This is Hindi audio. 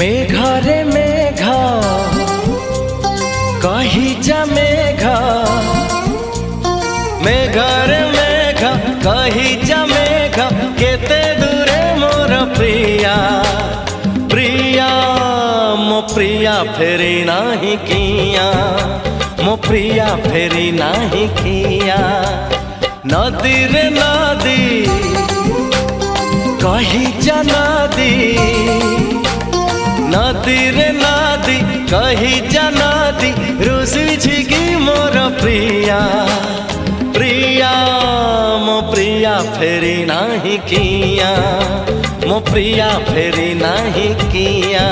मेघरे मेघ कही जा मेघ, मेघरे मेघ कही जा मेघ, केते दूरे मोर प्रिया। प्रिया मो प्रिया फेरी नाही किया, मो प्रिया फेरी नाही किया। नदी रे नदी कही जा नदी, नदी रे नदी कही जा नदी, रुसी छिगी मोर प्रिया। प्रिया मो प्रिया फेरी नाही किया, मो प्रिया फेरी नाही किया।